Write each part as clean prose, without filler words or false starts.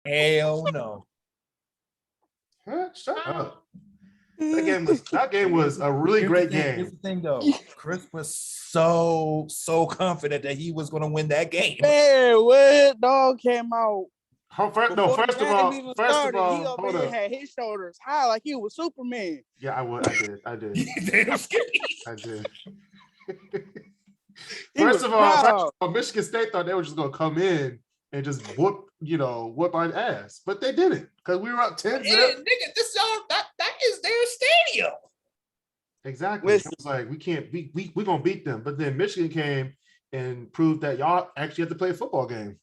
Hell no. Huh? Shut up. That game was a really great game. Here's the thing though. Kris was so confident that he was gonna win that game. Man, what dog came out? First of all, he hold over here up. had his shoulders high like he was Superman. Yeah, I did. Damn scary. I did. He First was of all, proud. Michigan State thought they were just gonna come in and just whoop our ass, but they didn't because we were up 10-0. Yeah, nigga, this y'all that is their stadium. Exactly. It was like we gonna beat them, but then Michigan came and proved that y'all actually have to play a football game,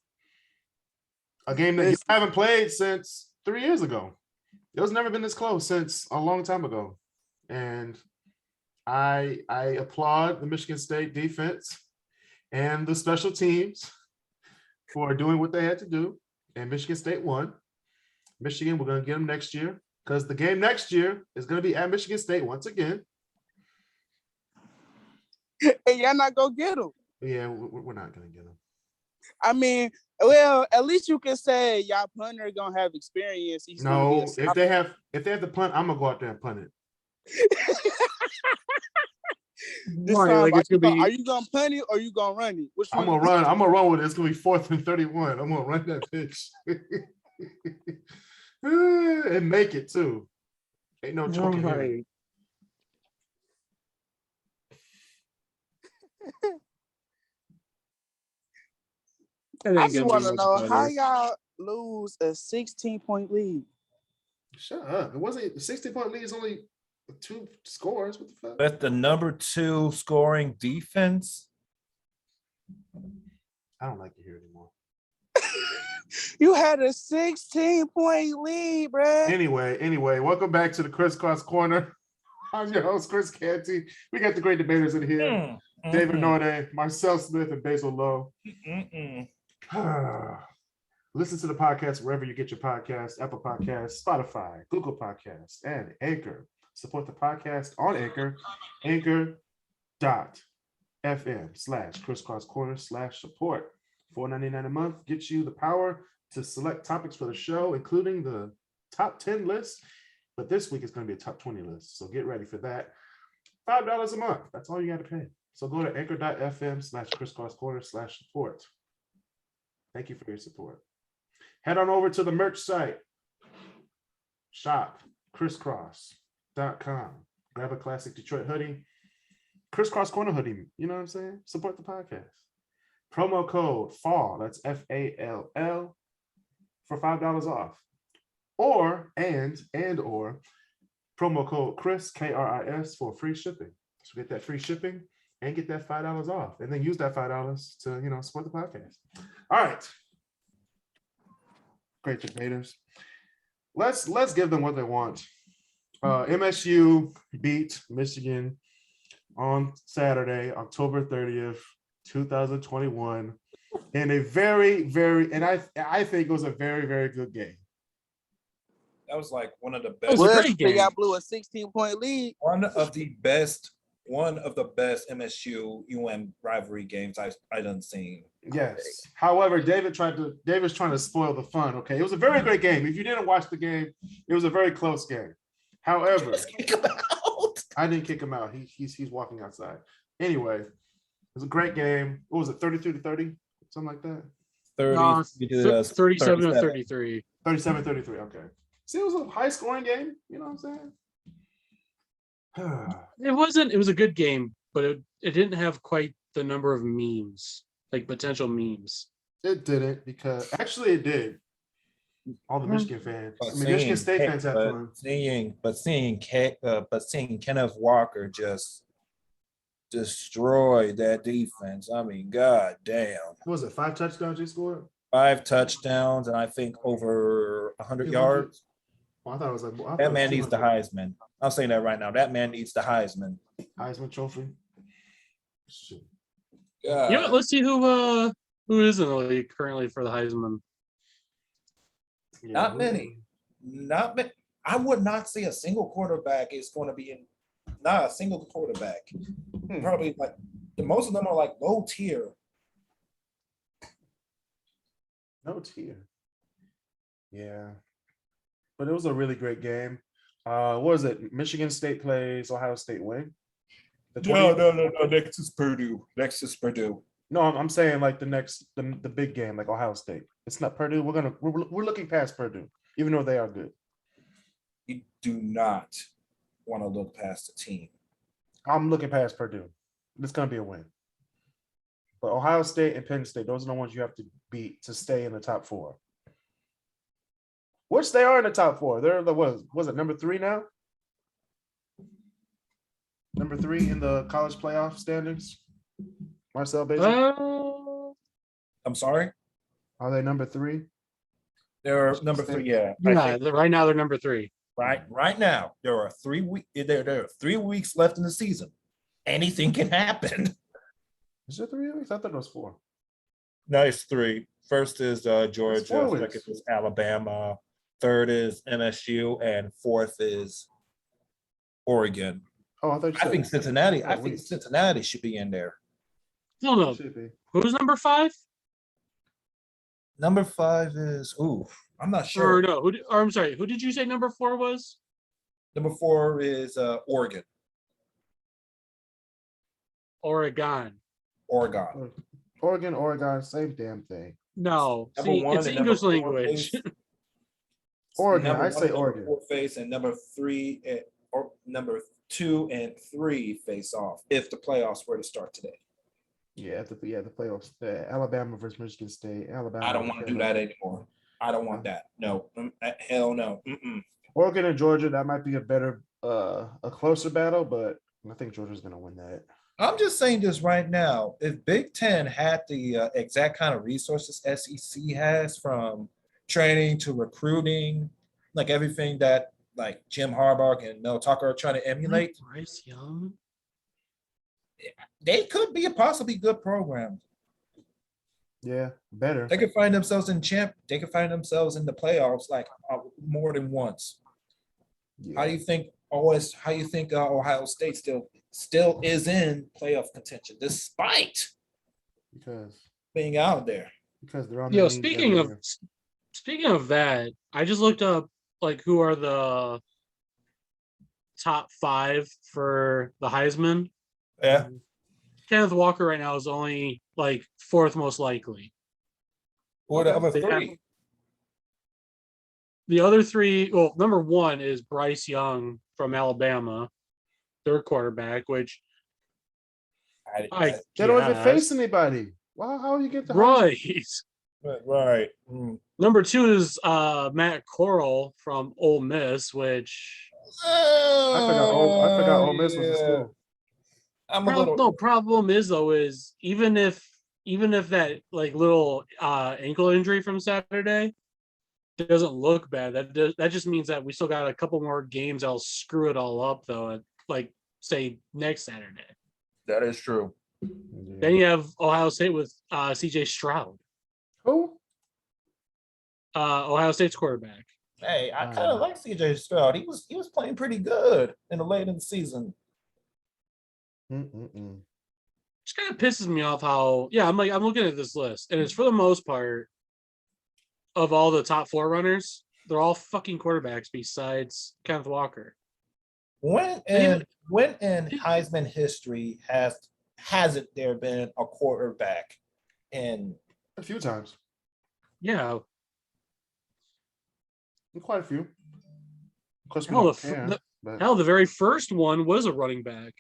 a game that you haven't played since 3 years ago. It was never been this close since a long time ago, and I applaud the Michigan State defense and the special teams for doing what they had to do, and Michigan State won. Michigan, we're going to get them next year because the game next year is going to be at Michigan State once again. And y'all not going to get them. Yeah, we're not going to get them. I mean, well, at least you can say y'all punter going to have experience. No, if they have the punt, I'm going to go out there and punt it. Are you gonna punt it or you gonna run it? Which I'm gonna run. I'm gonna run with it. It's gonna be 4th and 31. I'm gonna run that pitch and make it too. Ain't no choking here. I just want to know how y'all lose a 16-point lead. Shut up! It wasn't a 16-point lead. Is only 2 scores. What the fuck? That's the number 2 scoring defense. I don't like you here anymore. You had a 16-point lead, bro. Anyway, welcome back to the KrisCross corner. I'm your host, Chris Canty. We got the great debaters in here. David Norday, Marcel Smith, and Basil Lowe. Listen to the podcast wherever you get your podcasts: Apple Podcasts, Spotify, Google Podcasts, and Anchor. Support the podcast on Anchor, anchor.fm/KrisCrosscorner/support. $4.99 a month gets you the power to select topics for the show, including the top 10 list. But this week is going to be a top 20 list. So get ready for that. $5 a month. That's all you got to pay. So go to anchor.fm/KrisCrosscorner/support. Thank you for your support. Head on over to the merch site. Shop KrisCross.com. Grab a classic Detroit hoodie. KrisCross Corner hoodie. You know what I'm saying? Support the podcast. Promo code FALL. That's FALL for $5 off. Or promo code Kris KRIS for free shipping. So get that free shipping and get that $5 off, and then use that $5 to support the podcast. All right, great debaters. Let's give them what they want. MSU beat Michigan on Saturday, October 30th, 2021, in a very, very, and I think it was a very, very good game. That was like one of the best. Y'all blew a 16-point lead. One of the best MSU UM rivalry games I done seen. Yes. However, David's trying to spoil the fun. Okay, it was a very great game. If you didn't watch the game, it was a very close game. However, kick him out. I didn't kick him out. He's walking outside. Anyway, it was a great game. What was it? 32-30, something like that. 37 to 33. 37-33. Okay. See, it was a high scoring game. You know what I'm saying? It was a good game, but it didn't have quite the number of memes, like potential memes. It didn't, because actually it did. All the Michigan fans. Michigan State fans had fun. Seeing Kenneth Walker just destroy that defense. I mean, god damn. What was it? 5 touchdowns he scored? 5 touchdowns, and I think over 100 yards. Well, I thought it was like that man needs the Heisman. I'm saying that right now. That man needs the Heisman. Heisman Trophy. Shit. Let's see who is in the league currently for the Heisman. Yeah, not many. I would not say a single quarterback is going to be in. Not a single quarterback. Probably like most of them are like low tier. No tier. Yeah, but it was a really great game. What was it? Michigan State plays Ohio State win. No. Next is Purdue. No, I'm saying like the big game, like Ohio State. It's not Purdue. We're looking past Purdue, even though they are good. You do not want to look past the team. I'm looking past Purdue. It's gonna be a win. But Ohio State and Penn State, those are the ones you have to beat to stay in the top 4. Which they are in the top 4. They're the was it number 3 now? Number 3 in the college playoff standings. Marcel Beijing. I'm sorry. Are they number 3? They're number 3. Yeah. Right now they're number 3. Right now there are 3 weeks. There are 3 weeks left in the season. Anything can happen. Is it 3 weeks? I thought it was 4. No, it's 3. First is Georgia. Second is Alabama. Third is MSU, and fourth is Oregon. Oh, I thought you said think Cincinnati. I think Cincinnati should be in there. No. Who's number 5? Number 5 is I'm not sure. Or no, I'm sorry. Who did you say number 4 was? Number 4 is Oregon. Oregon, same damn thing. No, Number see, 1 it's and English number 4 language. face. Oregon, Number I 1 say and Oregon. number 4 face, and number 3 or number 2 and 3 face off if the playoffs were to start today. Yeah, the playoffs. Alabama versus Michigan State. Alabama. I don't want to do that anymore. I don't want that. No, hell no. Oregon and Georgia, that might be a better, a closer battle, but I think Georgia's going to win that. I'm just saying this right now. If Big Ten had the exact kind of resources SEC has, from training to recruiting, like everything that like Jim Harbaugh and Mel Tucker are trying to emulate, Bryce Young. they could be a possibly good program. Yeah, better. They could find themselves in They could find themselves in the playoffs like more than once. Yeah. How do you think Ohio State still is in playoff contention despite being out there? Because they're on. Yo, speaking of that, I just looked up like who are the top 5 for the Heisman. Yeah. Kenneth Walker right now is only like 4th most likely. Or the other 3. The other 3, well, number 1 is Bryce Young from Alabama, their quarterback, which they don't even face anybody. Wow, how do you get the right? Right. Number 2 is Matt Corral from Ole Miss, which I forgot Ole Miss was the school. No, problem is though is even if that like little ankle injury from Saturday doesn't look bad, that just means that we still got a couple more games that'll screw it all up though, at, like say next Saturday. That is true. Then you have Ohio State with CJ Stroud. Who? Ohio State's quarterback. Hey, I kind of like CJ Stroud. He was playing pretty good in the late in the season. Just kind of pisses me off how I'm looking at this list, and it's for the most part of all the top 4 runners, they're all fucking quarterbacks besides Kenneth Walker. When in Heisman history hasn't there been a quarterback in a few times? Yeah, quite a few. Hell, the very first one was a running back.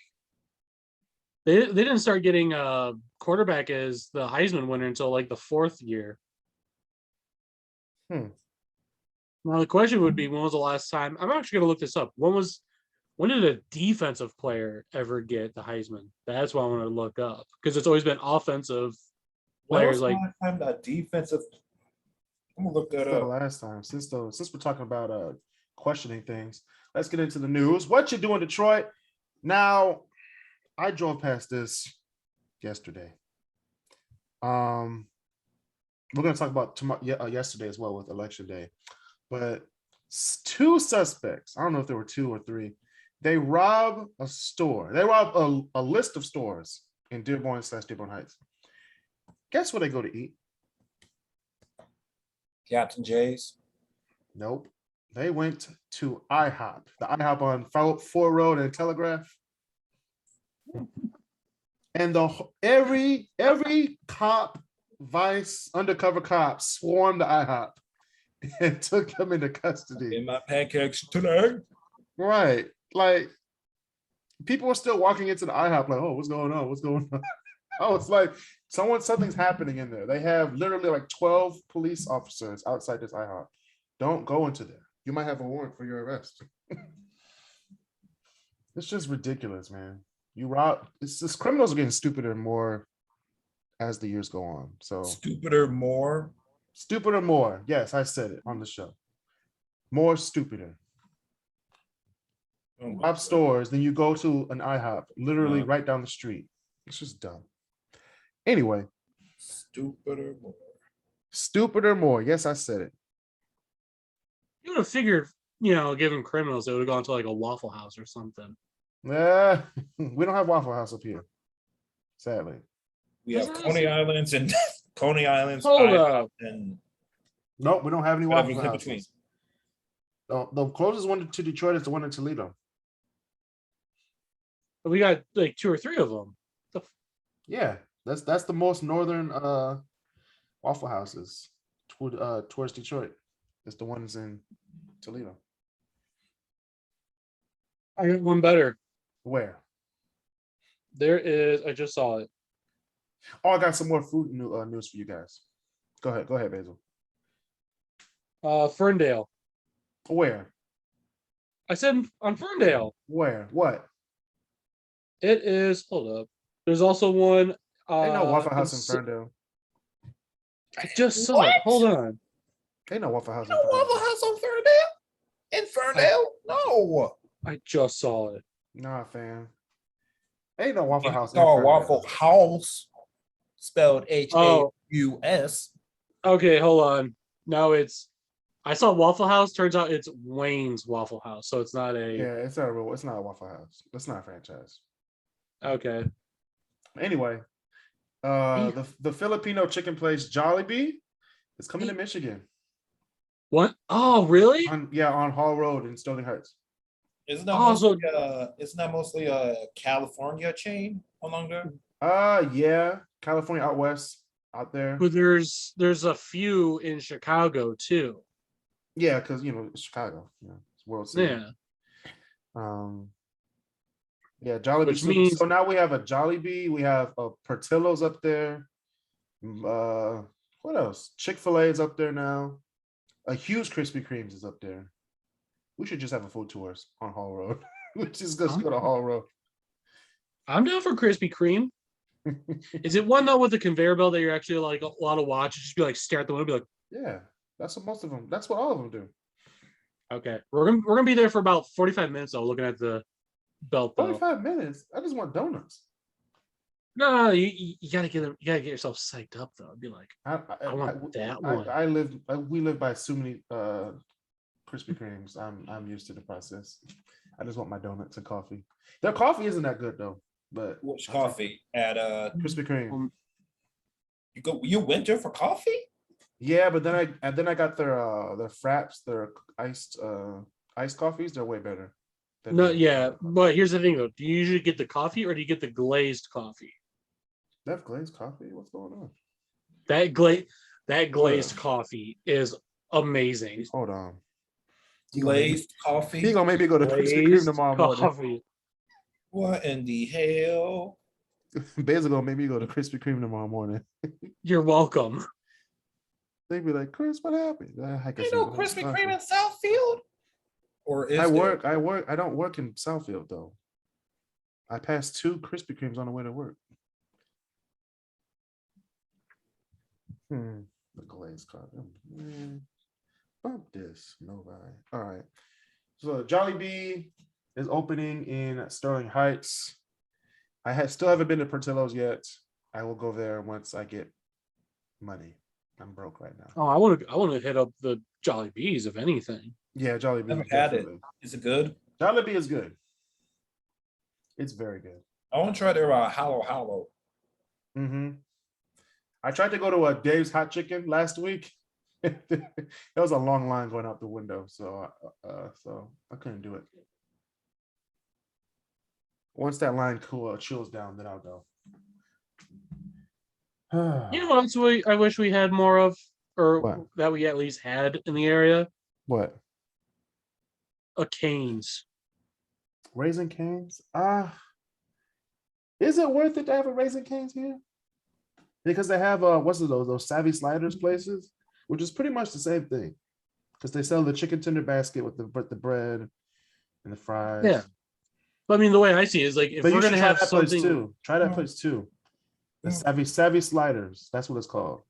They didn't start getting a quarterback as the Heisman winner until like the 4th year. Now the question would be, when was the last time? I'm actually gonna look this up. When did a defensive player ever get the Heisman? That's what I want to look up, because it's always been offensive players. Like time that defensive. I'm gonna look that up. The last time, since we're talking about questioning things, let's get into the news. What you doing, Detroit? Now, I drove past this yesterday. We're going to talk about yesterday as well with Election Day, but 2 suspects, I don't know if there were 2 or 3, they robbed a store. They robbed a list of stores in Dearborn/Dearborn Heights. Guess where they go to eat? Captain Jay's. Nope. They went to IHOP. The IHOP on 4 Road and Telegraph. And every cop, vice, undercover cop swarmed the IHOP and took them into custody. In my pancakes tonight. Right. Like, people were still walking into the IHOP like, oh, what's going on? What's going on? I was like, something's happening in there. They have literally like 12 police officers outside this IHOP. Don't go into there. You might have a warrant for your arrest. It's just ridiculous, man. It's just criminals are getting stupider and more as the years go on. So stupider more. Yes, I said it on the show. More stupider. Top stores, then you go to an IHOP, literally right down the street. It's just dumb. Anyway. Stupider more. Yes, I said it. You would have figured, given criminals, they would have gone to like a Waffle House or something. Yeah, we don't have Waffle House up here, sadly. We have Coney Islands and Coney Islands. Hold up. And nope, we don't have any Waffle Houses. The closest one to Detroit is the one in Toledo. But we got like 2 or 3 of them. Yeah, that's the most northern Waffle Houses towards Detroit. It's the ones in Toledo. I got one better. Where? There is. I just saw it. Oh, I got some more food news for you guys. Go ahead, Basil. Ferndale. Where? I said on Ferndale. Where? What? It is. Hold up. There's also one. Ain't no Waffle House in Ferndale. I just saw it. Hold on. Ain't no Waffle House. No Waffle House on Ferndale. In Ferndale? No. I just saw it. Nah, fam. Ain't no Waffle House. No Waffle House. Spelled Haus. Okay, hold on. No, I saw Waffle House. Turns out it's Wayne's Waffle House, so it's not a. Yeah, it's not a Waffle House. It's not a franchise. Okay. Anyway, the Filipino chicken place Jollibee is coming to Michigan. What? Oh, really? On Hall Road in Sterling Heights. Isn't that mostly a California chain along there? Yeah, California out west, out there. But there's a few in Chicago too. Yeah, because it's Chicago. It's World City. Yeah. Yeah, Jollibee. So now we have a Jollibee. We have a Portillo's up there. What else? Chick-fil-A is up there now. A huge Krispy Kreme's is up there. We should just have a food tours on Hall Road. We just go to Hall Road. I'm down for Krispy Kreme. Is it one though with the conveyor belt that you're actually like a lot of watch? Just be like stare at the window, be like, yeah, that's what most of them. That's what all of them do. Okay, we're gonna be there for about 45 minutes though, looking at the belt. 45 minutes. I just want donuts. No, you gotta get them. You gotta get yourself psyched up though. Be like, I want that one. We live by so many Krispy Kremes. I'm used to the process. I just want my donuts and coffee. Their coffee isn't that good though. But which coffee at Krispy Kreme? You went there for coffee? Yeah, but then I got their fraps, their iced coffees. They're way better. No, yeah, but here's the thing though. Do you usually get the coffee or do you get the glazed coffee? They have glazed coffee? What's going on? That glazed coffee is amazing. Hold on. Glazed coffee. He gonna make me go to Krispy Kreme tomorrow morning. What in the hell? Basil gonna make me go to Krispy Kreme tomorrow morning. You're welcome. They be like, Chris, what happened? Ain't no Krispy Kreme in Southfield? Or is I don't work in Southfield though. I passed 2 Krispy Kremes on the way to work. The glazed coffee. Bump this. Nobody. All right. So Jollibee is opening in Sterling Heights. I still haven't been to Portillo's yet. I will go there once I get money. I'm broke right now. Oh, I want to hit up the Jollibees if anything. Yeah, Jollibee. I've had it. Is it good? Jollibee is good. It's very good. I want to try their Hallow. I tried to go to a Dave's Hot Chicken last week. There was a long line going out the window, so I couldn't do it. Once that line chills down, then I'll go. You know what else I wish we had more of, or What? that we at least had in the area? What? A Cane's. Raising Cane's? Is it worth it to have a Raising Cane's here? Because they have what's it those Savvy Sliders places, which is pretty much the same thing. Because they sell the chicken tender basket with the bread and the fries. Yeah. But I mean, the way I see it is like if But we're you should gonna try have that place something. too. Try that place too. The Savvy Sliders. That's what it's called.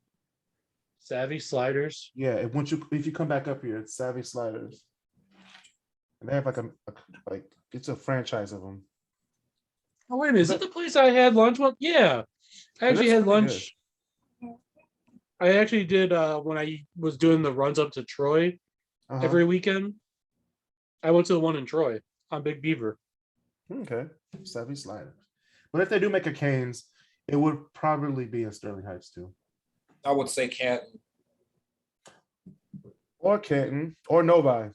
Savvy Sliders. Yeah, if you come back up here, it's Savvy Sliders. And they have like it's a franchise of them. Oh wait a minute, is that the place I had lunch with? Yeah. I actually had lunch. I actually did when I was doing the runs up to Troy every weekend. I went to the one in Troy on Big Beaver. Okay. Savvy Sliders. But if they do make a Cane's, it would probably be in Sterling Heights too. I would say Canton. Or Canton. Or Novi.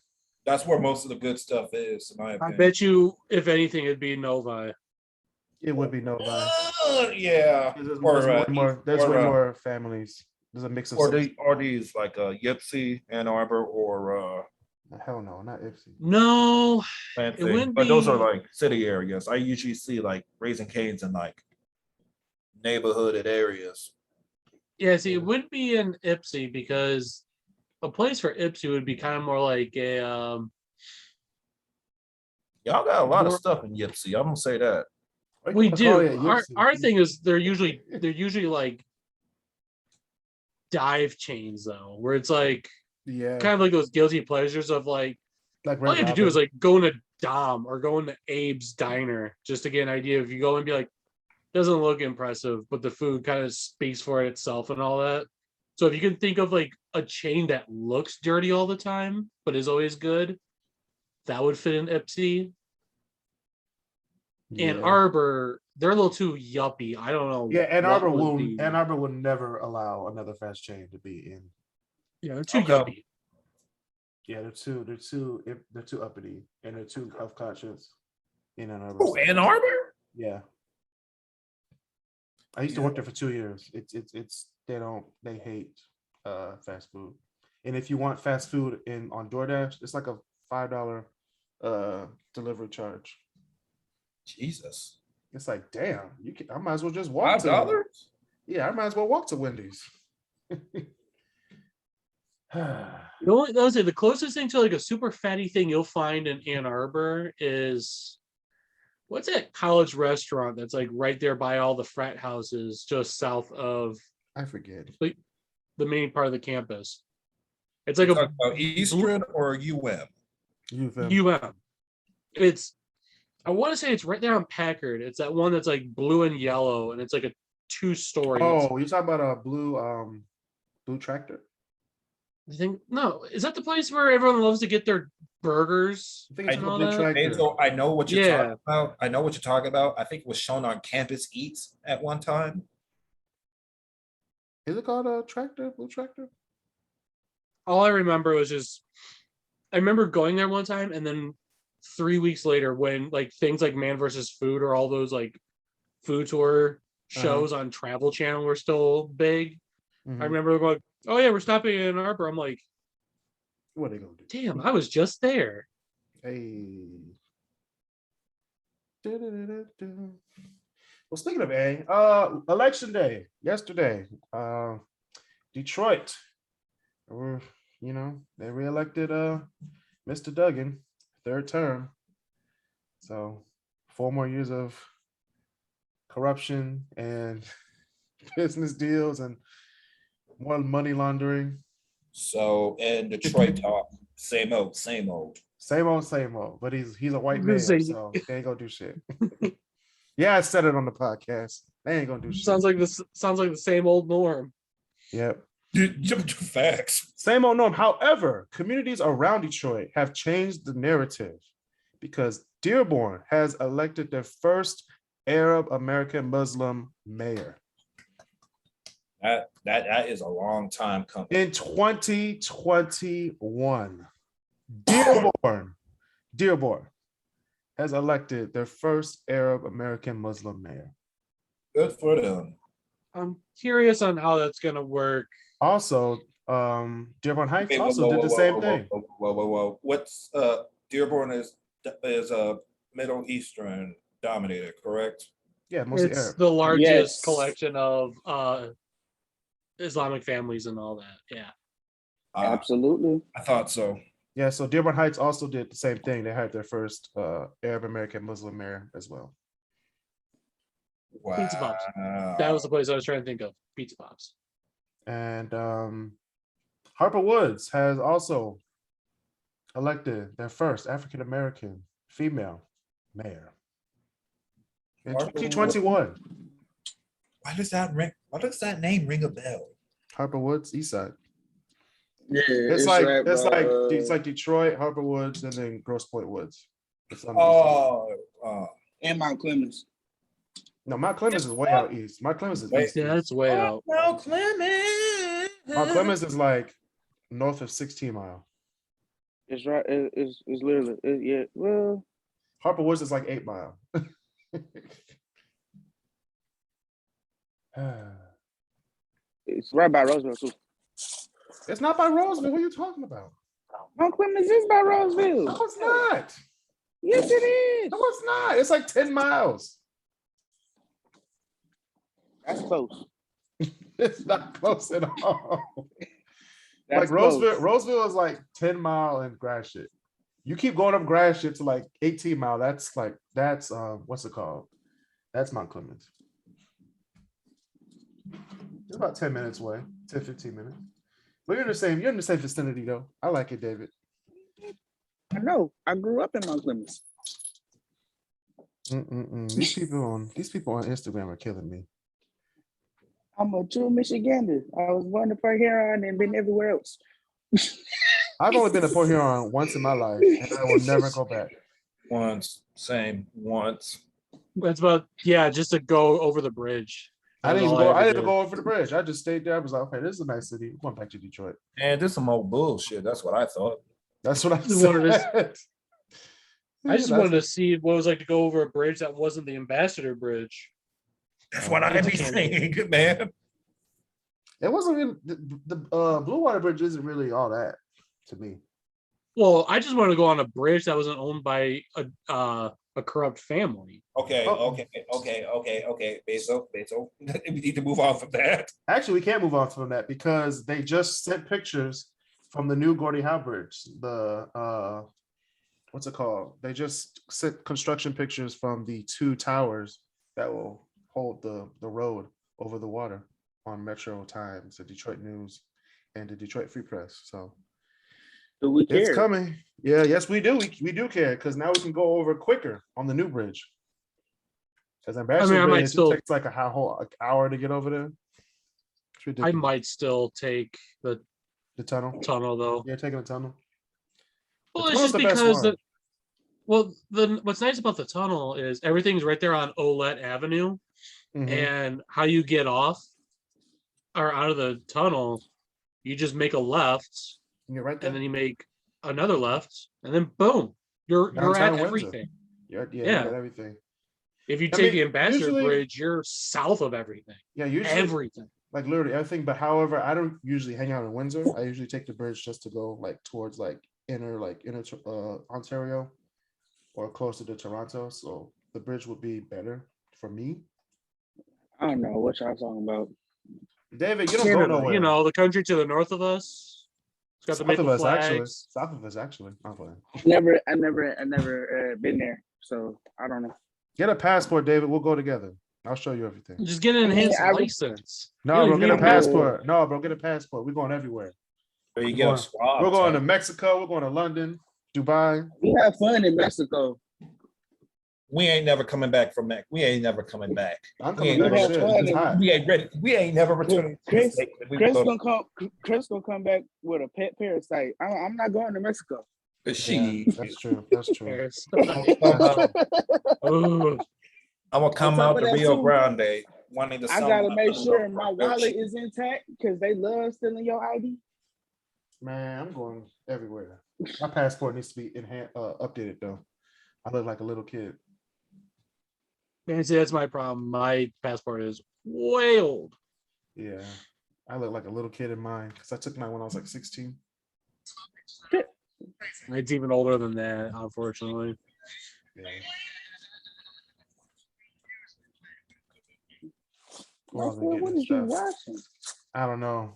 That's where most of the good stuff is, in my opinion. I bet you, if anything, it'd be Novi. It would be Novi. Yeah. There's way more families. There's a mix of are these like Yipsy, Ann Arbor, or hell no, not Ipsy. No, it wouldn't but those be- are like city areas. I usually see like Raising Cane's in like neighborhooded areas. Yeah, see, it wouldn't be in Ipsy because a place for Ipsy would be kind of more like a Y'all got a lot of stuff in Yipsy. I'm gonna say that. we do. Our thing is they're usually like dive chains though, where it's like kind of like those guilty pleasures of like all you have to do is like go into Dom or go into Abe's Diner just to get an idea. If you go and be like, doesn't look impressive, but the food kind of speaks for itself and all that. So if you can think of like a chain that looks dirty all the time but is always good, that would fit in Ipsy. Ann Arbor, they're a little too yuppie. I don't know. Yeah, Ann Arbor will never allow another fast chain to be in. Yeah, they're too yuppie. Yeah, they're too uppity and they're too health conscious in Ann Arbor. Oh, Ann Arbor? Yeah. I used to work there for 2 years. They hate fast food. And if you want fast food on DoorDash, it's like a $5 delivery charge. Jesus. It's like, damn, I might as well just walk $5? Yeah, I might as well walk to Wendy's. The closest thing to like a super fatty thing you'll find in Ann Arbor is what's that college restaurant that's like right there by all the frat houses just south of I forget the main part of the campus. It's like Eastern or UM? UM. I want to say it's right there on Packard. It's that one that's like blue and yellow, and it's like a 2-story. Oh, you're talking about a blue tractor? I think no. Is that the place where everyone loves to get their burgers? I think it's a blue tractor. So I know what you're talking about. I know what you're talking about. I think it was shown on Campus Eats at one time. Is it called a tractor? Blue tractor? All I remember was I remember going there one time, and then 3 weeks later, when like things like Man vs. Food or all those like food tour shows on Travel Channel were still big. I remember going, "Oh yeah, we're stopping in Ann Arbor." I'm like, "What are they gonna do?" Damn, I was just there. Hey. Well, speaking of election day yesterday, Detroit, they reelected Mr. Duggan, 3rd term. So 4 more years of corruption and business deals and more money laundering. So in Detroit talk, same old. Same old. But he's a white man, so they ain't gonna do shit. Yeah, I said it on the podcast. They ain't gonna do shit. Sounds like the same old norm. Yep. Facts. Same old norm. However, communities around Detroit have changed the narrative because Dearborn has elected their first Arab American Muslim mayor. That is a long time coming. In 2021, Dearborn has elected their first Arab American Muslim mayor. Good for them. I'm curious on how that's gonna work. Also, Dearborn Heights also did the same thing. Whoa. What's Dearborn is Middle Eastern dominated, correct? Yeah, mostly It's Arab. the largest Yes. collection of Islamic families and all that. Yeah. Absolutely. I thought so. Yeah, so Dearborn Heights also did the same thing. They had their first Arab American Muslim mayor as well. Wow. Pizza Pops. That was the place I was trying to think of. Pizza Pops. And Harper Woods has also elected their first African American female mayor in Harper 2021. Why does that name ring a bell? Harper Woods, East Side. Yeah, It's right, bro. it's like Detroit, Harper Woods, and then Grosse Pointe Woods. It's on the east side. Oh, And Mount Clemens. No, Mount Clemens is way out east. Mount Clemens is east. Yeah, that's way out. Mount Clemens. Mount Clemens is like north of 16 Mile. It's right. It's literally. Yeah. Well, Harper Woods is like 8 Mile. it's right by Roseville too. It's not by Roseville. What are you talking about? Mount Clemens is by Roseville. No, it's not. Yes, it is. No, it's not. It's like 10 miles. That's close. It's not close at all. That's Like Roseville is like 10 mile and grass shit. You keep going up grass shit to like 18 mile. That's what's it called? That's Mount Clemens. It's about 10 minutes away, 10, 15 minutes. But you're in the same vicinity though. I like it, David. I know. I grew up in Mount Clemens. These people on Instagram are killing me. I'm a true Michigander. I was born in Port Huron and been everywhere else. I've only been to Port Huron once in my life, and I will never go back. Once. That's about just to go over the bridge. I That's didn't all ever even did. go over the bridge. I just stayed there. I was like, okay, this is a nice city. I'm going back to Detroit. And this is some old bullshit. That's what I thought. That's what I This is what it said. I just wanted to see what it was like to go over a bridge that wasn't the Ambassador Bridge. That's what I be saying, man. It wasn't really the Blue Water Bridge isn't really all that to me. Well, I just wanted to go on a bridge that wasn't owned by a corrupt family. Okay. Bezo. We need to move on from that. Actually, we can't move on from that because they just sent pictures from the new Gordie Howe Bridge. The what's it called? They just sent construction pictures from the 2 towers that will hold the road over the water on Metro Times, the Detroit News, and the Detroit Free Press. So Do we care? it's coming. Yeah, yes, we do. We do care because now we can go over quicker on the new bridge. As Ambassador Bridge, it takes like a whole hour to get over there. It's ridiculous. I might still take the tunnel. tunnel though. You're taking the tunnel. Well, The it's just tunnel's the best because one. what's nice about the tunnel is everything's right there on Olette Avenue, Mhm. and how you get off or out of the tunnel, you just make a left, You're right there. and then you make another left, and then boom, you're at Downtown Windsor. everything. Yeah, Yeah. you got everything. If you I take mean, the Ambassador usually- Bridge, you're south of everything. Yeah, usually Everything. like literally everything. But however, I don't usually hang out in Windsor. I usually take the bridge just to go like towards inner Ontario or closer to Toronto. So the bridge would be better for me. I don't know what y'all talking about. David, you don't go Canada, nowhere. you know, the country to the north of us. It's got the South maple of us, actually. flags. South of us, actually. I'm playing. I never been there, so I don't know. Get a passport, David. We'll go together. I'll show you everything. Just get an I mean, enhanced I would- license. No, You bro, don't get a even- passport. No, bro, get a passport. We're going everywhere. There you We're go. going- Swab We're going to test. Mexico. We're going to London, Dubai. We have fun in Mexico. We ain't never coming back from that. We ain't never coming back. I'm We coming ain't back. never Shit, tried it's it. hot. We ain't ready. We ain't never returning. to the Chris- States. We Chris go gonna come back with a pet parasite. I'm not going to Mexico. to- Yeah, She. that's true. That's true. Paris. I'm Ooh. gonna come On top out of to that, Rio too- Grande. wanting to. I gotta make sure my wallet is intact because they love stealing your ID. Man, I'm going everywhere. My passport needs to be updated though. I look like a little kid. Man, see, that's my problem. My passport is way old. Yeah, I look like a little kid in mine because I took mine when I was like 16. It's even older than that, unfortunately. Yeah. What is you watching? I don't know.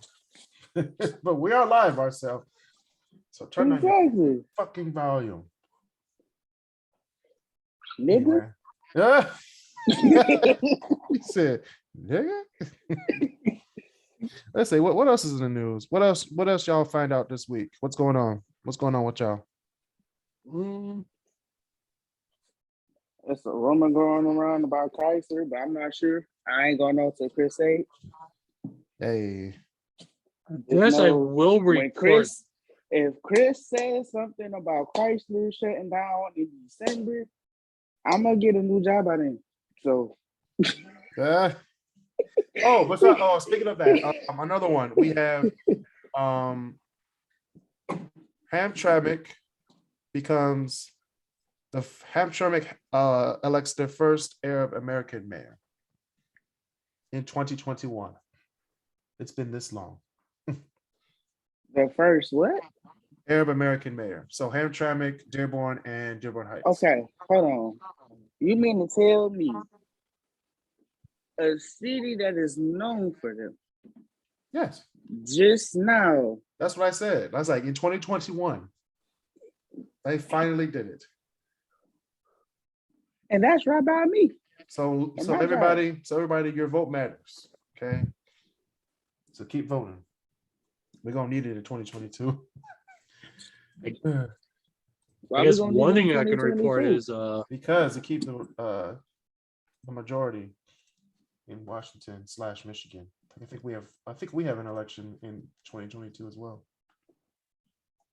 But we are live ourselves. So turn on your fucking volume. Nigga. Anyway. He said, nigga. Let's see what else is in the news. What else y'all find out this week? What's going on with y'all? It's a rumor going around about Chrysler, but I'm not sure. I ain't gonna know till Kris say. Hey. Yes, I will report. If Kris says something about Chrysler shutting down in December, I'm gonna get a new job by then. So. Speaking of that, another one. We have Hamtramck becomes the Hamtramck elects their first Arab American mayor in 2021. It's been this long. The first what? Arab American mayor. So Hamtramck, Dearborn, and Dearborn Heights. Okay, hold on. You mean to tell me a city that is known for them? Yes. Just now. That's what I said. I was like, in 2021, they finally did it. And that's right by me. So everybody, your vote matters. Okay. So keep voting. We're gonna need it in 2022. I guess one thing I can report is because it keeps the majority in Washington / Michigan. I think we have an election in 2022 as well.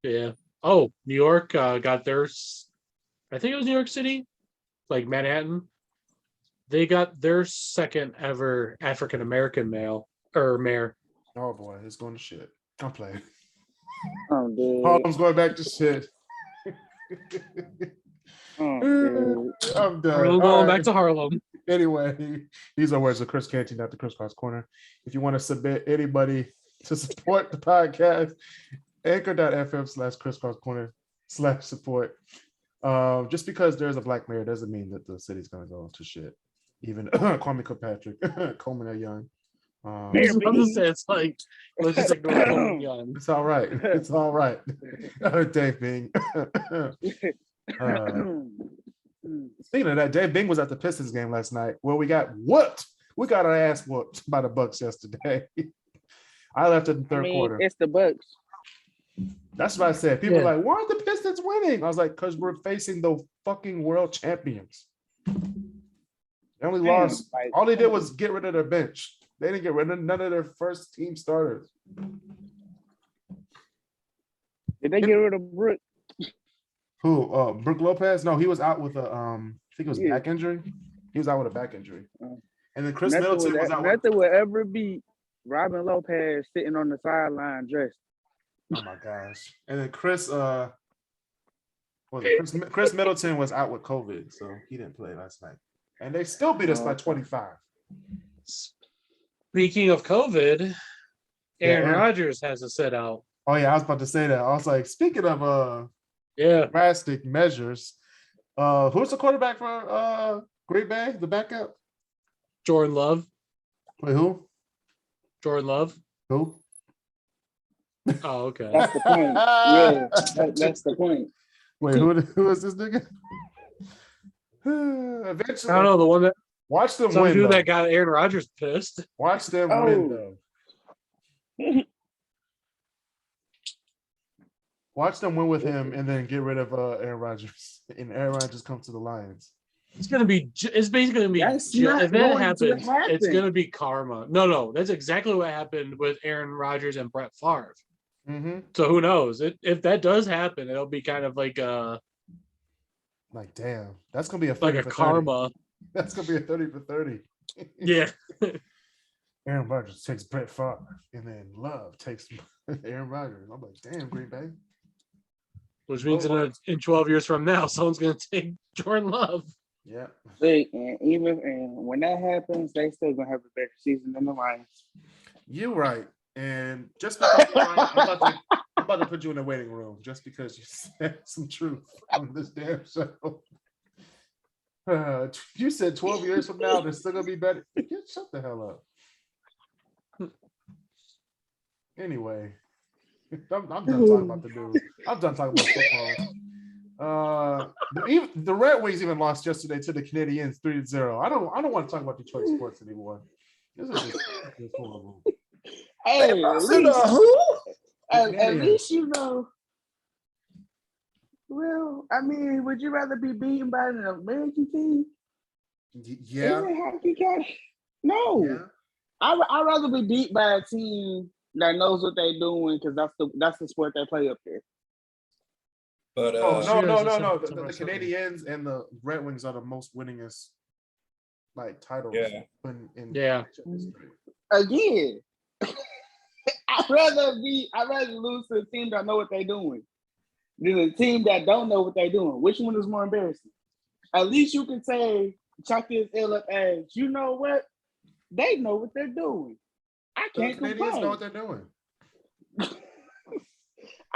Yeah. Oh, New York got theirs. I think it was New York City, like Manhattan. They got their second ever African American mayor. Oh boy, it's going to shit. I'm playing. Oh, dude. Harlem's going back to shit. Oh, I'm done. We're going back to Harlem. Anyway, these are words of Chris Canty, not the KrisCross Corner. If you want to submit anybody to support the podcast, anchor.fm/KrisCross Corner /support. Just because there's a black mayor doesn't mean that the city's going to go to shit. Even Kwame Kilpatrick, Coleman Young. It's like, let's just ignore Coleman Young. It's all right. It's all right. Dave Bing. Speaking of that, Dave Bing was at the Pistons game last night where we got whooped. We got our ass whooped by the Bucks yesterday. I left in the third quarter. It's the Bucks. That's what I said. People are like, why aren't the Pistons winning? I was like, because we're facing the fucking world champions. They only lost. All they did was get rid of their bench. They didn't get rid of none of their first team starters. Did they get rid of Brook? Who? Brook Lopez? No, he was out with a I think it was back injury. He was out with a back injury. And then Chris Middleton was out. Nothing will ever beat Robin Lopez sitting on the sideline dressed. Oh my gosh. And then Chris Middleton was out with COVID, so he didn't play last night. And they still beat us by 25. Speaking of COVID, Aaron Rodgers has a sit out. Oh yeah, I was about to say that. I was like, speaking of drastic measures, who's the quarterback for Green Bay, the backup? Jordan Love. Wait, who? Jordan Love. Who? Oh, okay. That's the point. Yeah, that's the point. Wait, who is this nigga? Eventually, I don't know, the one that watch them some win. dude that got Aaron Rodgers pissed. Watch them win though. Watch them win with him and then get rid of Aaron Rodgers. And Aaron Rodgers comes to the Lions. It's basically gonna be if that happens, it's gonna be karma. No, that's exactly what happened with Aaron Rodgers and Brett Favre. Mm-hmm. So who knows? If that does happen, it'll be kind of like damn, that's gonna be a 30 for karma. 30. That's gonna be a 30 for 30. Yeah. Aaron Rodgers takes Brett Favre, and then Love takes Aaron Rodgers. I'm like, damn, Green Bay. Which means in 12 years from now, someone's going to take Jordan Love. Yeah. See, and when that happens, they still gonna have a better season than the Lions. You're right. And just because I'm about to put you in the waiting room just because you said some truth on this damn show. You said 12 years from now, they're still gonna be better. Shut the hell up. Anyway, I'm done talking about the news. I'm done talking about football. The Red Wings even lost yesterday to the Canadiens 3-0. I don't want to talk about Detroit sports anymore. This is just horrible. Hey, at least you know. Well, I mean, would you rather be beaten by an American team? Yeah. Isn't hockey kind? No. Yeah. I'd rather be beat by a team that knows what they're doing because that's the sport they play up there. But no. The Canadiens and the Red Wings are the most winningest titles. Yeah. Again, I'd rather lose to a team that know what they're doing than a team that don't know what they're doing. Which one is more embarrassing? At least you can say, chalk this L up as, you know what? They know what they're doing. I can't complain. Canadians know what they're doing.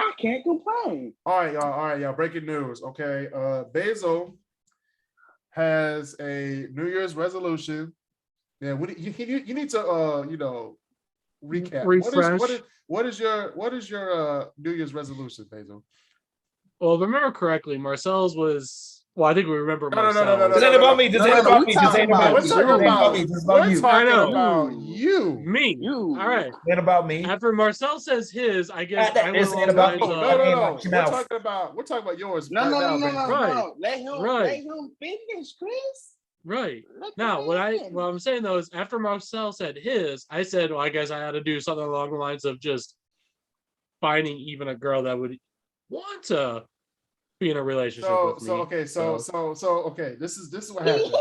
I can't complain. All right, y'all. Breaking news. Okay. Basil has a New Year's resolution. Yeah, you need to recap. Refresh. What is your New Year's resolution, Basil? Well, if I remember correctly, Marcel's was. Well, I think we remember No. This ain't about me. This ain't about me. This ain't about me. We're talking about you. Me. You. All right. It ain't about me. After Marcel says his, I guess I This will ain't about me. No. We're talking about yours. No. Right. Let him finish, Chris. Right. Now, what I'm saying though is after Marcel said his, I said, well, I guess I had to do something along the lines of just finding even a girl that would want to be in a relationship with me. Okay. This is what happened.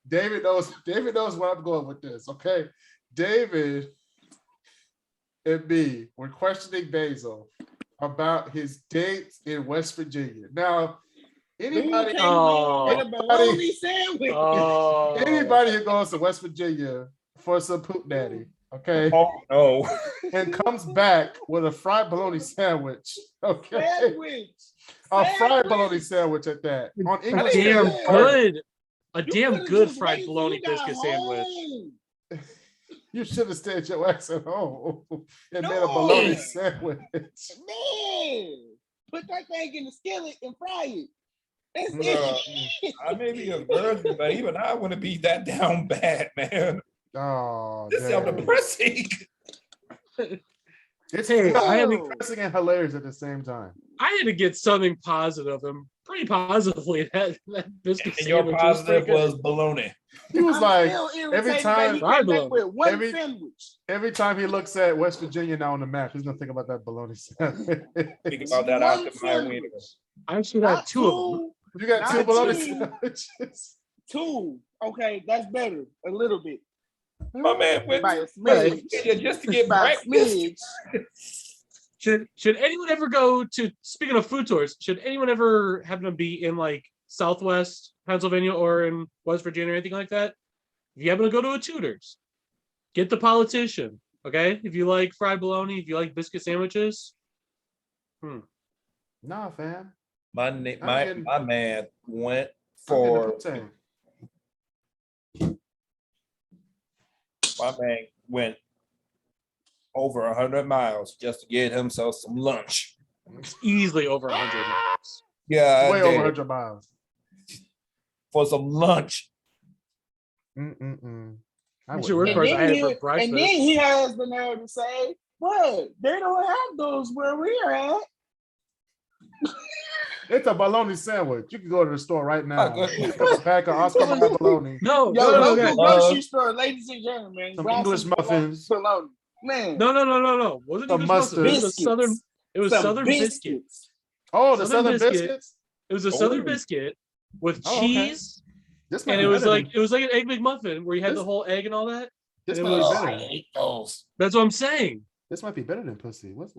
David knows where I'm going with this. Okay. David and me were questioning Basil about his dates in West Virginia. Now, anybody who goes to West Virginia for some poop daddy, okay? Oh no. And comes back with a fried bologna sandwich. Okay. A fried bologna sandwich at that. On English. A damn good fried bologna biscuit sandwich. You should have stayed your ass at home and made a bologna sandwich. Man, put that thing in the skillet and fry it. That's it. I may be a virgin, but even I wouldn't be that down bad, man. Oh, this sounds depressing. It's depressing and hilarious at the same time. I had to get something positive and pretty positively that biscuit and your positive was bologna. He was like every time he looks at West Virginia now on the map, he's gonna think about that bologna sandwich. Think about that out the mind. I actually got two of them. You got two bologna sandwiches. Two. Okay, that's better. A little bit. My man went just to get breakfast. Should anyone ever go to, speaking of food tours, should anyone ever happen to be in Southwest Pennsylvania or in West Virginia or anything like that? If you happen to go to a Tudor's, get the politician, okay? If you like fried bologna, if you like biscuit sandwiches. Nah, fam. My man went for... My man went over 100 miles just to get himself some lunch. It's easily over 100 miles. Yeah, way over 100 miles for some lunch. I and then he has the nerve to say, "What? They don't have those where we're at." It's a bologna sandwich. You can go to the store right now. Pack of Oscar bologna. Go to the grocery store, ladies and gentlemen. Some English muffins. Bologna. Man. No. Wasn't English muffins? It was Southern biscuits. Oh, the Southern biscuits? It was a Southern biscuit with cheese, And it was like an egg McMuffin where you had the whole egg and all that. This and might be I better. hate those. That's what I'm saying. This might be better than pussy. What?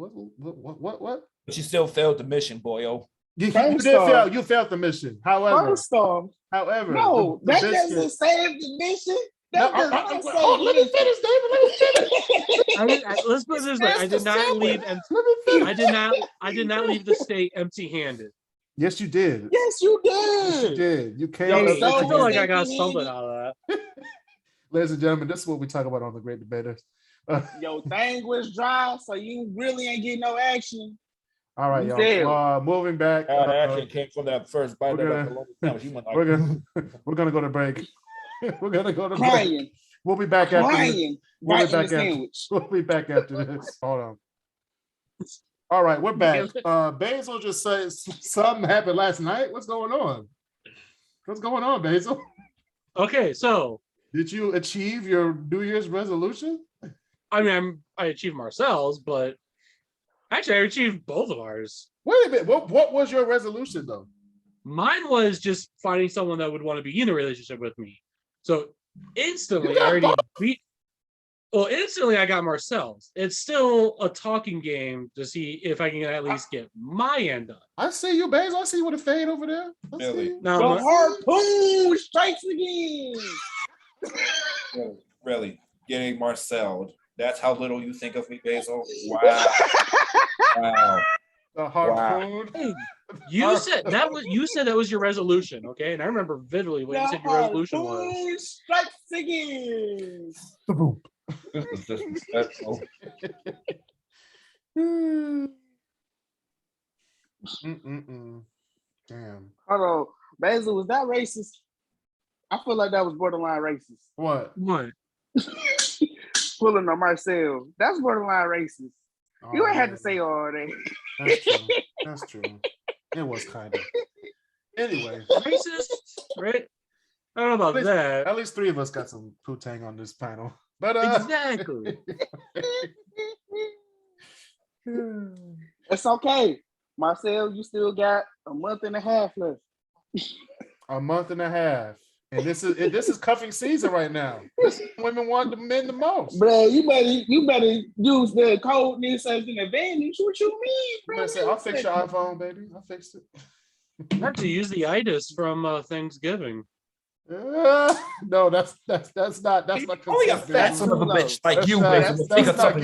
But you still failed the mission, boyo. You did fail. You failed the mission. However, no, that doesn't save the mission. Let me finish, David. Let me finish. Let's put it this way: I did not leave. I did not leave the state empty-handed. Yes, you did. Yes, you did. Yes, you did. You came. I feel like I got something out of that. Ladies and gentlemen, this is what we talk about on the Great Debaterz. Your thing was dry, so you really ain't getting no action. All right, y'all. Moving back. That actually came from that first bite. We're gonna go to break. We're gonna go to break. We'll be back after this. We'll be back after this. Hold on. All right, we're back. Basil just said something happened last night. What's going on? What's going on, Basil? Okay, so did you achieve your New Year's resolution? I mean, I achieved Marcel's, but actually, I achieved both of ours. Wait a minute. What was your resolution, though? Mine was just finding someone that would want to be in a relationship with me. So instantly, I got Marcel's. It's still a talking game to see if I can at least get my end done. I see you, Basil. I see you with a fade over there. Really? The harpoon strikes again. Really, getting Marcel. That's how little you think of me, Basil. Wow. Wow. The harpoon. Hey, you said that was your resolution, okay? And I remember vividly what you said your resolution was. Strikes again. The boom. This is disrespectful. Damn. Hold on. Basil, was that racist? I feel like that was borderline racist. What? Pulling on Marcel. That's borderline racist. You ain't had to say all that. That's true. It was kind of. Anyway. Racist, right? I don't know about that. At least 3 of us got some poo-tang on this panel. But exactly. It's okay. Marcel, you still got a month and a half left. A month and a half. And this is cuffing season right now. Women want the men the most. Bro, you better use the coldness as an advantage. What you mean, bro? I'll fix your iPhone, baby. I'll fix it. I have to use the itis from Thanksgiving. No, that's not. Only a fat son of a bitch like you, baby. That's not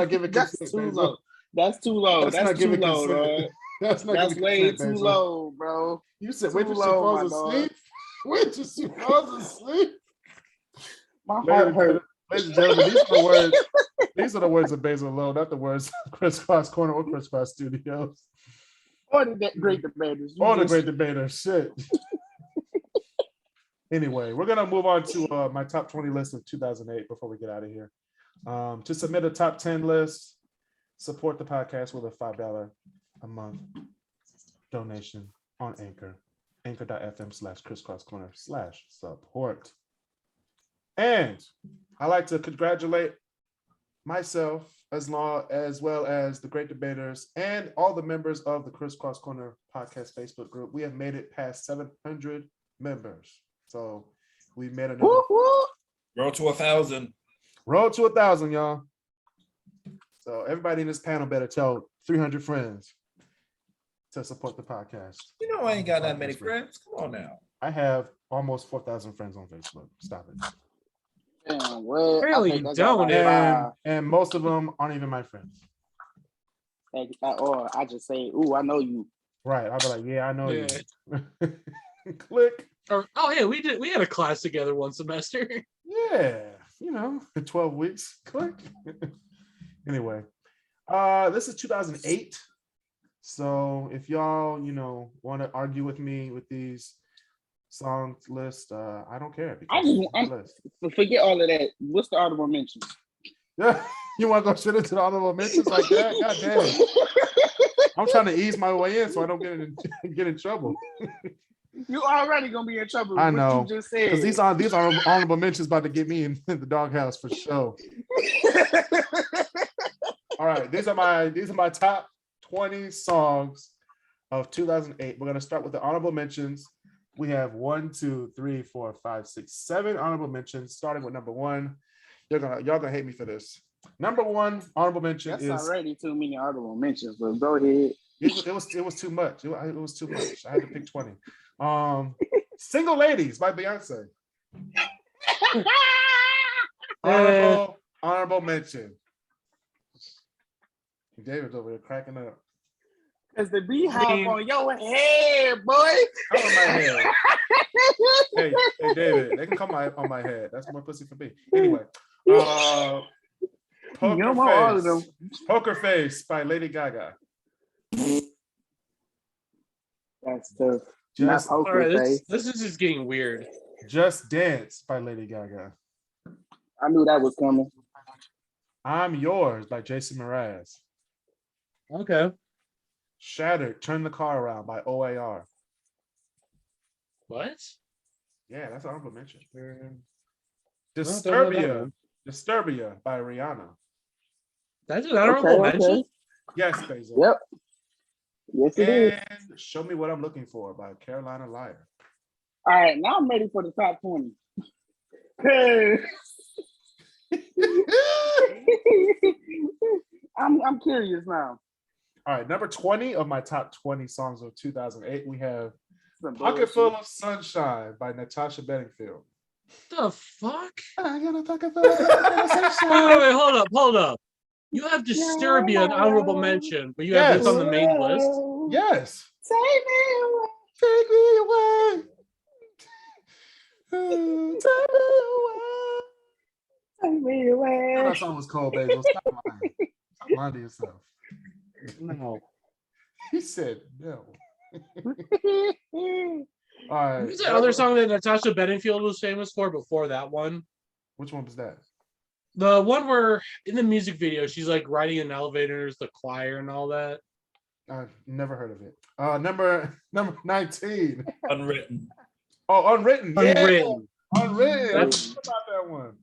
giving consent. That's too low. That's too low. That's too low, bro. That's way too low, bro. You said wait till she falls asleep. Wait till she falls asleep. My heart hurt. Ladies and gentlemen, these are the words of Basil Lowe, not the words of KrisCross Corner or KrisCross Studios. Or the Great Debaterz. Or the Great Debaterz. Shit. Anyway, we're gonna move on to my top 20 list of 2008 before we get out of here. To submit a top 10 list, support the podcast with a $5 a month donation on Anchor. Anchor.fm/KrisCrossCorner/support. And I like to congratulate myself as well as the Great Debaterz and all the members of the KrisCross Corner podcast Facebook group. We have made it past 700 members. So we made another road to 1,000. Road to 1,000, y'all. So everybody in this panel better tell 300 friends to support the podcast. You know I ain't got that many friends. Come on now. I have almost 4,000 friends on Facebook. Stop it. Damn, well, really don't. And most of them aren't even my friends. Or I just say, "Ooh, I know you." Right. I'll be like, "Yeah, I know you." Click. Yeah, we had a class together one semester. Yeah, 12 weeks. Click. Anyway, this is 2008. So if y'all, want to argue with me with these song list, I don't care. Forget all of that. What's the honorable mentions? Yeah, you want to go straight into the honorable mentions like that? God damn. I'm trying to ease my way in so I don't get in trouble. You already gonna be in trouble. I know. What you just said. Because these are honorable mentions about to get me in the doghouse for sure. All right, these are my top 20 songs of 2008. We're gonna start with the honorable mentions. We have 1, 2, 3, 4, 5, 6, 7 honorable mentions, starting with number 1. Y'all gonna hate me for this. Number 1 honorable mention That's is already too many honorable mentions, but go ahead. it was too much. It was too much. I had to pick 20. Single Ladies by Beyonce. Honorable mention. David's over there cracking up. Cause the beehive on your head, boy. Come on my head. hey, David, they can come on my head. That's more pussy for me. Anyway, Poker Face by Lady Gaga. That's tough. Just, all right, this is just getting weird. Just Dance by Lady Gaga. I knew that was coming. I'm Yours by Jason Mraz. Okay. Shattered, Turn the Car Around by OAR. What? Yeah, that's an honorable mention. Disturbia by Rihanna. That's an honorable mention? Yes, Basil. Yep. Yes, it is. And Show Me What I'm Looking For by Carolina Liar. All right, now I'm ready for the top 20. I'm curious now. All right, number 20 of my top 20 songs of 2008, we have Pocket Full of Sunshine by Natasha Bettingfield. The fuck? I got a pocket full of sunshine. Wait, hold up. You have Disturbia, an honorable mention, but you have this on the main list? Yes. Take me away. Take me away. Take me away. Take me away. That song was cold, Basil. Stop lying. Stop lying to yourself. No. He said no. All right. Who's that other song that Natasha Bedingfield was famous for before that one? Which one was that? The one where in the music video she's like riding in elevators, the choir and all that. I've never heard of it. Number 19. Unwritten. Oh, Unwritten. Unwritten. Yeah. Unwritten. That's about that one.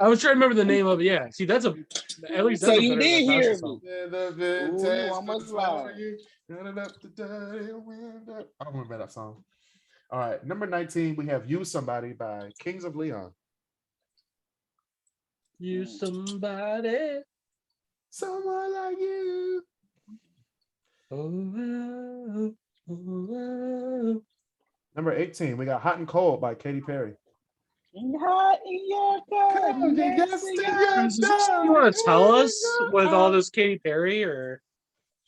I was trying to remember the name of it. Yeah. See, that's at least that's So a you better did Natasha hear song. me. Ooh, I must lie. I don't remember that song. All right, number 19, we have You Somebody by Kings of Leon. You somebody. Someone like you. Oh, oh. Number 18, we got Hot and Cold by Katy Perry. You want to tell us with all this Katy Perry, or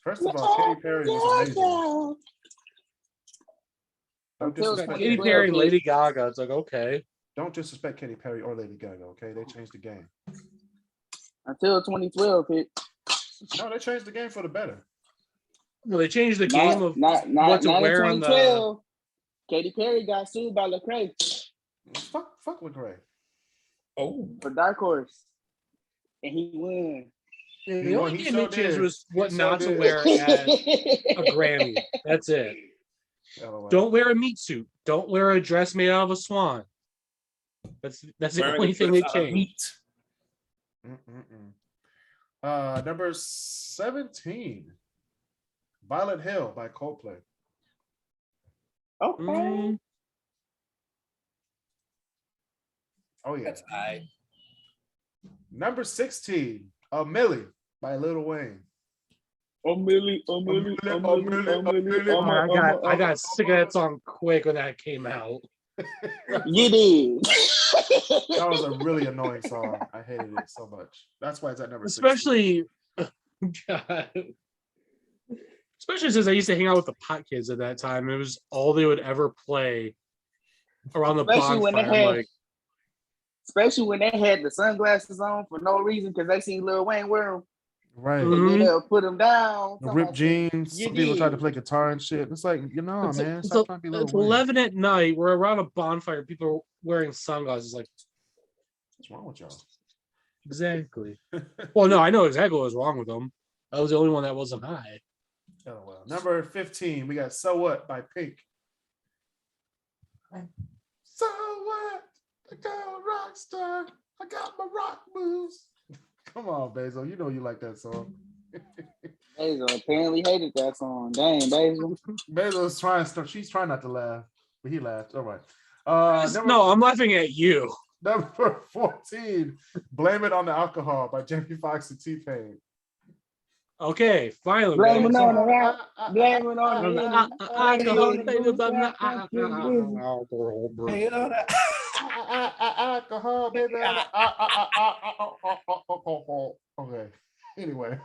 first of all, Katy Perry was amazing. Don't disrespect Katy Perry, Lady Gaga? It's like, okay. Don't disrespect Katy Perry or Lady Gaga, okay? They changed the game. Until 2012 hit. No, they changed the game for the better. Well, they changed the game of what to wear on the. Katy Perry got sued by Lecrae. Fuck Lecrae. Oh, for Dark Horse, and he won. The only thing they changed was what not to wear at a Grammy. That's it. Don't wear a meat suit. Don't wear a dress made out of a swan. That's the only thing they changed. Number 17, Violet Hill by Coldplay. Okay. Oh yeah. That's high. Number 16, A Milli by Lil Wayne. I got sick of that song quick when that came out. You did. That was a really annoying song. I hated it so much. That's why it's at number 16. Especially, God. Especially since I used to hang out with the pot kids at that time. It was all they would ever play around the bonfire. Especially when they had the sunglasses on for no reason because they seen Lil Wayne wear them. Right. And then they'll put them down. The ripped jeans. Some people try to play guitar and shit. It's like, man. Stop trying to be Lil It's Wayne. 11 at night. We're around a bonfire. People are wearing sunglasses. Like, what's wrong with y'all? Exactly. Well, no, I know exactly what was wrong with them. I was the only one that wasn't high. Oh, well. Number 15, we got So What by Pink. So what? I got a rock star. I got my rock moves. Come on, Basil. You know you like that song. Basil apparently hated that song. Dang, Basil. Basil's trying. She's trying not to laugh. He laughed. All right. No, I'm laughing at you. Number 14, Blame It on the Alcohol by Jamie Foxx and T-Pain. Okay, finally. Blame man. it on the rap. Blame it on the Alcohol. Hey, Alcohol, baby. Okay. Anyway.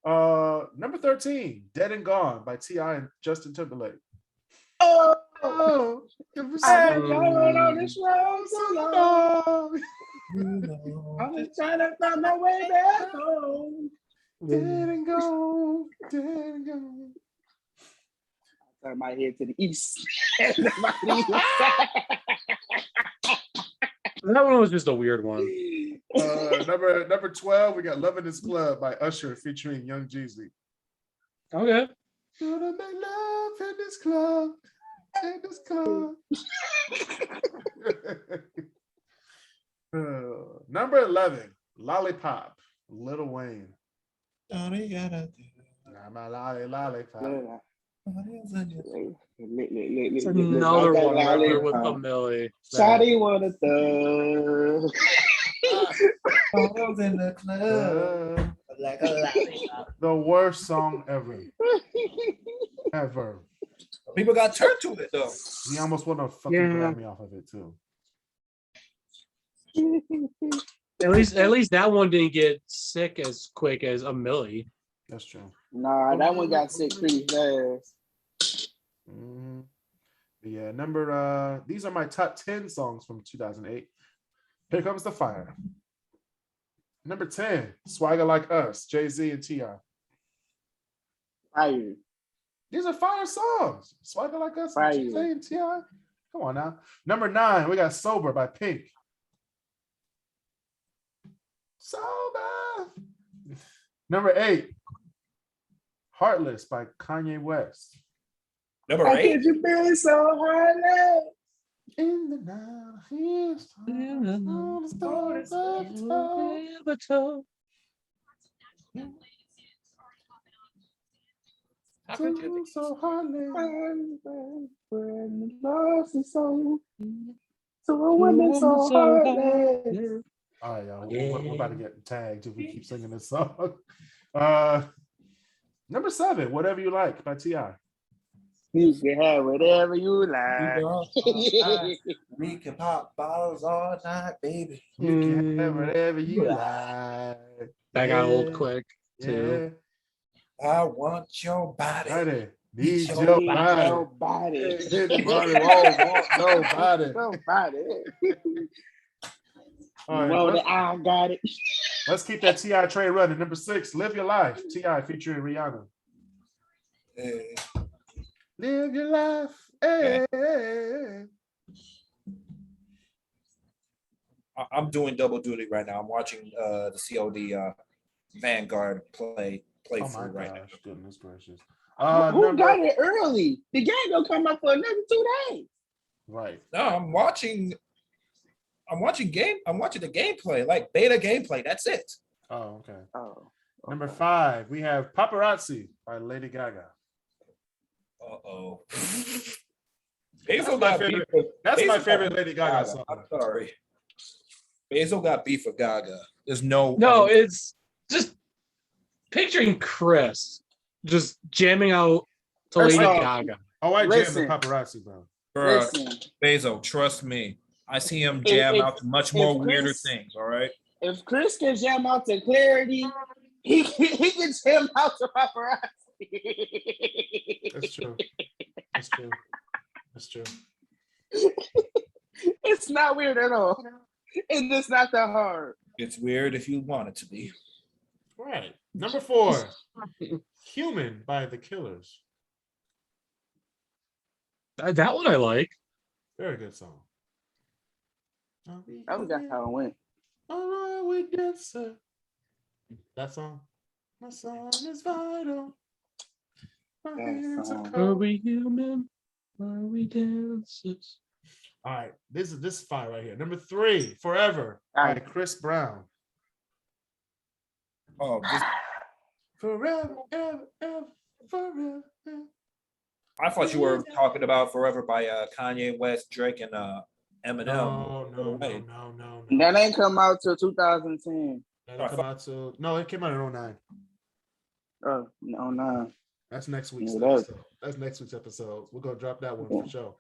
Number 13, Dead and Gone by T.I. and Justin Timberlake. Oh, I've been going on this road so long. I'm just trying to find my way back home. Dead and gone, dead and gone. Turn my head to the east. That one was just a weird one. Number 12, we got Love in This Club by Usher featuring Young Jeezy. Okay. Gonna make love in this club. In this club. Number 11, Lollipop, Lil Wayne. all you gotta do. I'm a lollipop. It's another one right there with a Millie. Shawty wanna thug. Photos in the club. Like a lollipop. The worst song ever. Ever. People got turned to it though. He almost won a fucking Grammy off of it too. At least that one didn't get sick as quick as a Millie. That's true. Nah, that one got sick pretty fast. Yeah, these are my top 10 songs from 2008. Here Comes the Fire. Number 10, Swagger Like Us, Jay-Z and T.I. Fire. These are fire songs. Swagger Like Us, Fire. Jay-Z and T.I. Come on now. Number 9, we got Sober by Pink. Sober. Number 8, Heartless by Kanye West. Number How 8. could you be so heartless? In the night, here's all the stories I've told. How could you be So heartless. Lost and soul. So a woman so heartless. All right, y'all. We're about to get tagged if we keep singing this song. Number 7, Whatever You Like by T.I. You can have whatever you like. We can pop bottles all night, baby. You can have whatever you like. That got old quick too. I want your body. Ready. Need Your your Nobody. body. Nobody won't want nobody. Nobody. All right, Well, I got it. let's keep that T.I. train running. Number 6, Live Your Life, T.I. featuring Rihanna. Hey. Live your life. Hey. I'm doing double duty right now. I'm watching the COD Vanguard play Oh my through right now. gosh, goodness gracious. Who got it early? The game gonna come up for another 2 days. Right. No, I'm watching the gameplay, like beta gameplay. That's it. Oh, okay. Oh. Number 5, we have Paparazzi by Lady Gaga. Uh-oh. That's my favorite Lady Gaga song. I'm sorry. Basil got beef with Gaga. There's no. It's just picturing Kris just jamming out to Lady Gaga. Oh, I jam the Paparazzi, bro. Listen, Basil, trust me. I see him jam out to much more weirder things. All right. if Kris can jam out to Clarity, he can jam out to Paparazzi. That's true. That's true. That's true. It's not weird at all. It's just not that hard. It's weird if you want it to be. Right. Number 4, Human by The Killers. That one I like. Very good song. That was how it went. All right, we dancer. That song. My song is vital. My hands are Are cold. we human? Are we dancers? All right, this is fire right here. Number 3, Forever by Chris Brown. Oh, Forever, ever, ever, forever. I thought you were talking about Forever by Kanye West, Drake, and Eminem. No. That ain't come out till 2010. That didn't come out till it came out in 09. Oh, no, no. That's next week's Yeah, episode. That's next week's episode. We're gonna drop that one for sure.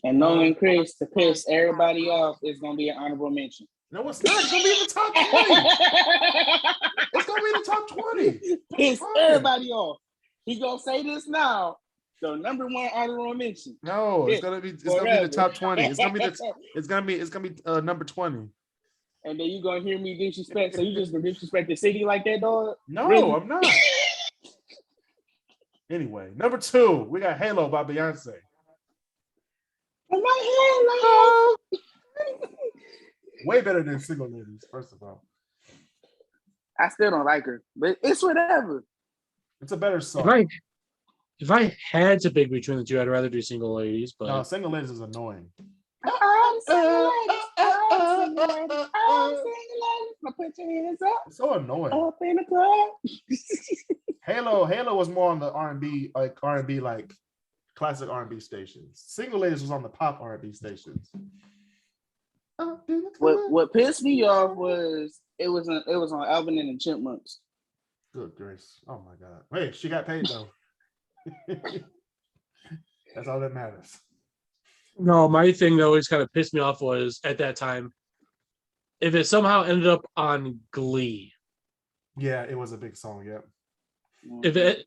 And knowing Chris to piss everybody off is gonna be an honorable mention. No, it's not. It's gonna be in the top 20. It's gonna be in the top 20. Piss everybody off. He gonna say this now. The number one honorable mention. No, it's gonna be the top 20. It's gonna be number 20. And then you gonna hear me disrespect. So you just gonna disrespect the city like that, dog? No, really? I'm not. Anyway, number 2, we got Halo by Beyonce. My Halo. Way better than Single Ladies, first of all. I still don't like her, but it's whatever. It's a better song. If I had to pick between the two, I'd rather do Single Ladies. But no, Single Ladies is annoying. I'm single ladies. I'm single ladies. I'm single ladies. Now put your hands up. It's so annoying. Up in the club. Halo was more on the R&B, like classic R&B stations. Single Ladies was on the pop R&B stations. What pissed me off was it was on Alvin and the Chipmunks. Good grace. Oh my God. Wait, she got paid though. That's all that matters. no, my thing that always kind of pissed me off was at that time, if it somehow ended up on Glee. Yeah, it was a big song. Yep.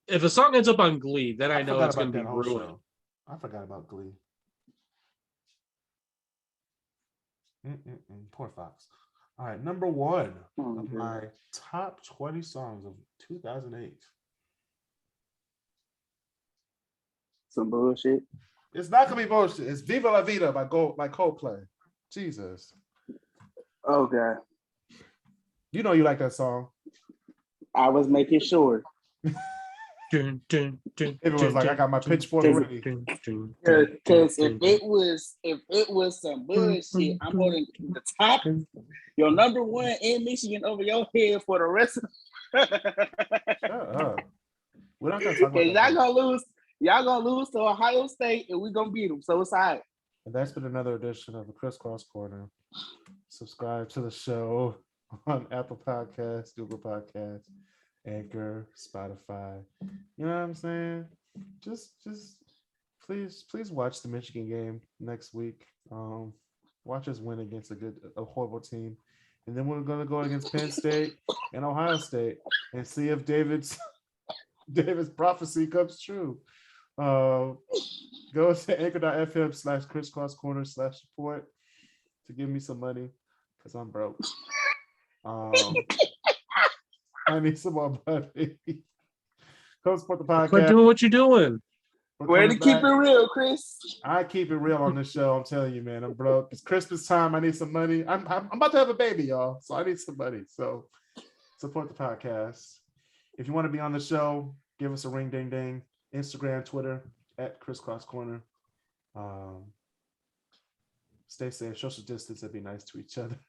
If a song ends up on Glee, then I know it's going to be ruined. Show. I forgot about Glee. Poor Fox. All right, number 1 of my top 20 songs of 2008. Some bullshit. It's not gonna be bullshit. It's Viva La Vida by Coldplay. Jesus. Oh God. You know you like that song. I was making sure. Everyone's like, I got my pitchfork ready. Because if it was some bullshit, I'm holding the top, your number 1 in Michigan over your head for the rest of Shut up. We're not gonna talk about that. Y'all gonna lose to Ohio State, and we're gonna beat them. So it's all right. And that's been another edition of the KrisCross Corner. Subscribe to the show on Apple Podcasts, Google Podcasts, Anchor, Spotify. You know what I'm saying? Just please watch the Michigan game next week. Watch us win against a horrible team. And then we're gonna go against Penn State and Ohio State and see if David's prophecy comes true. Go to anchor.fm/KrisCrossCorner/support to give me some money because I'm broke. I need some more money. Come support the podcast. Quit doing what you're doing. Way to keep it real, Chris. I keep it real on this show. I'm telling you, man. I'm broke. It's Christmas time. I need some money. I'm about to have a baby, y'all. So I need some money. So support the podcast. If you want to be on the show, give us a ring, ding, ding. Instagram, Twitter, @KrisCrossCorner. Stay safe, social distance, and be nice to each other.